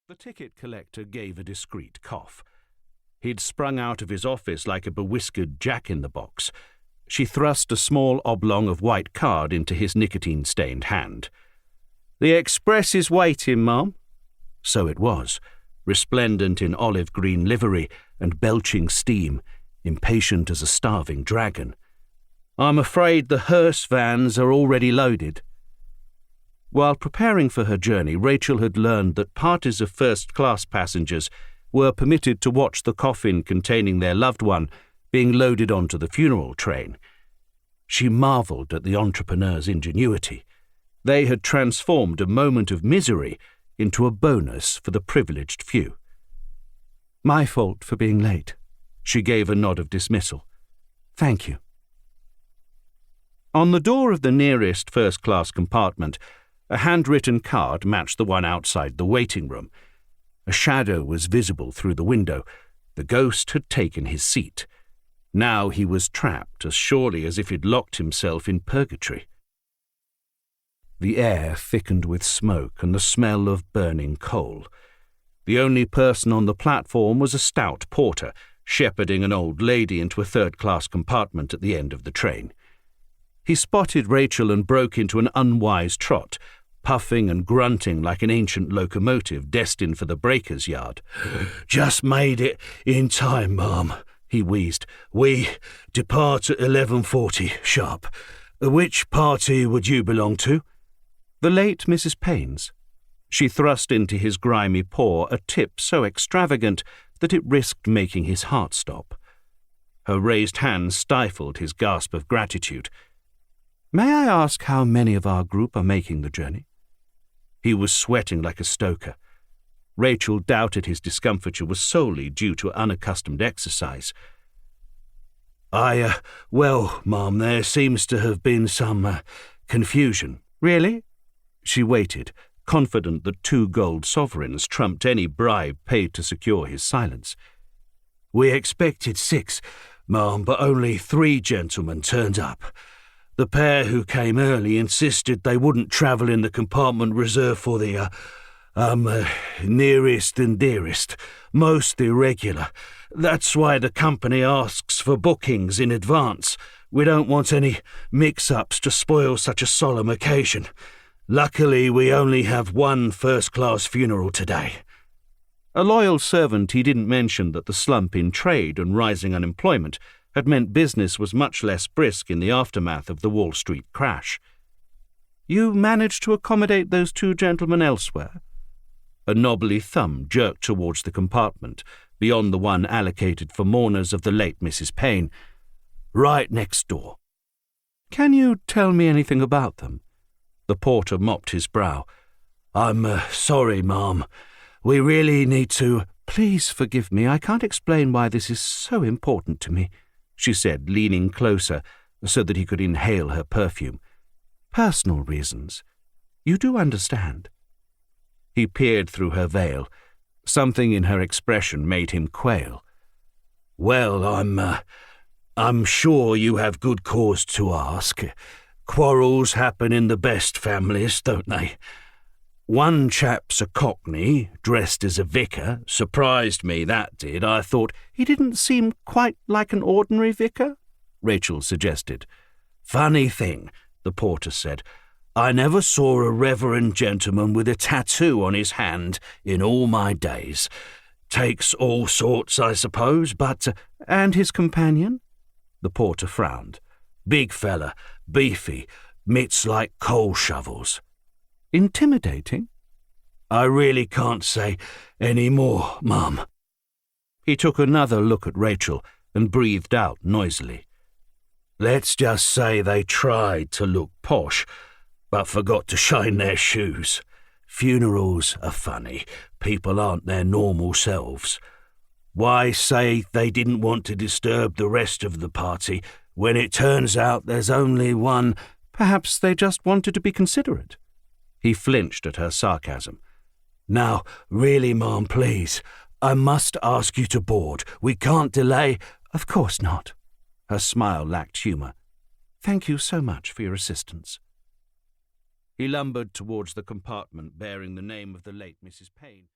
The ticket collector gave a discreet cough. He'd sprung out of his office like a bewhiskered jack-in-the-box. She thrust a small oblong of white card into his nicotine-stained hand. "The express is waiting, ma'am." So it was, resplendent in olive-green livery and belching steam, impatient as a starving dragon. "I'm afraid the hearse vans are already loaded." While preparing for her journey, Rachel had learned that parties of first-class passengers were permitted to watch the coffin containing their loved one being loaded onto the funeral train. She marvelled at the entrepreneur's ingenuity. They had transformed a moment of misery into a bonus for the privileged few. "My fault for being late." She gave a nod of dismissal. "Thank you." On the door of the nearest first-class compartment, a handwritten card matched the one outside the waiting room. A shadow was visible through the window. The ghost had taken his seat. Now he was trapped as surely as if he'd locked himself in purgatory. The air thickened with smoke and the smell of burning coal. The only person on the platform was a stout porter, shepherding an old lady into a third-class compartment at the end of the train. He spotted Rachel and broke into an unwise trot, puffing and grunting like an ancient locomotive destined for the breaker's yard. "Just made it in time, ma'am," he wheezed. "We depart at 11:40 sharp. Which party would you belong to?" "The late Mrs. Payne's." She thrust into his grimy paw a tip so extravagant that it risked making his heart stop. Her raised hand stifled his gasp of gratitude. "May I ask how many of our group are making the journey?" He was sweating like a stoker. Rachel doubted his discomfiture was solely due to unaccustomed exercise. Well, ma'am, there seems to have been some confusion." "Really?" She waited, confident that 2 gold sovereigns trumped any bribe paid to secure his silence. "We expected 6, ma'am, but only 3 gentlemen turned up. The pair who came early insisted they wouldn't travel in the compartment reserved for the, nearest and dearest, most irregular. That's why the company asks for bookings in advance. We don't want any mix-ups to spoil such a solemn occasion. Luckily, we only have 1 first-class funeral today." A loyal servant, he didn't mention that the slump in trade and rising unemployment had meant business was much less brisk in the aftermath of the Wall Street crash. "You managed to accommodate those 2 gentlemen elsewhere?" A knobbly thumb jerked towards the compartment, beyond the one allocated for mourners of the late Mrs. Payne. "Right next door." "Can you tell me anything about them?" The porter mopped his brow. "I'm sorry, ma'am. We really need to—" "Please forgive me. I can't explain why this is so important to me," she said, leaning closer so that he could inhale her perfume. "Personal reasons. You do understand." He peered through her veil. Something in her expression made him quail. "Well, I'm sure you have good cause to ask. Quarrels happen in the best families, don't they? One chap's a cockney, dressed as a vicar. Surprised me, that did. I thought—" "He didn't seem quite like an ordinary vicar?" Rachel suggested. "Funny thing," the porter said. "I never saw a reverend gentleman with a tattoo on his hand in all my days. Takes all sorts, I suppose, but—" "And his companion?" The porter frowned. "Big fella, beefy, mitts like coal shovels." "Intimidating?" "I really can't say any more, ma'am." He took another look at Rachel and breathed out noisily. "Let's just say they tried to look posh, but forgot to shine their shoes. Funerals are funny. People aren't their normal selves. Why say they didn't want to disturb the rest of the party when it turns out there's only one—" "Perhaps they just wanted to be considerate." He flinched at her sarcasm. "Now, really, ma'am, please, I must ask you to board. We can't delay—" "Of course not." Her smile lacked humour. "Thank you so much for your assistance." He lumbered towards the compartment bearing the name of the late Mrs. Payne.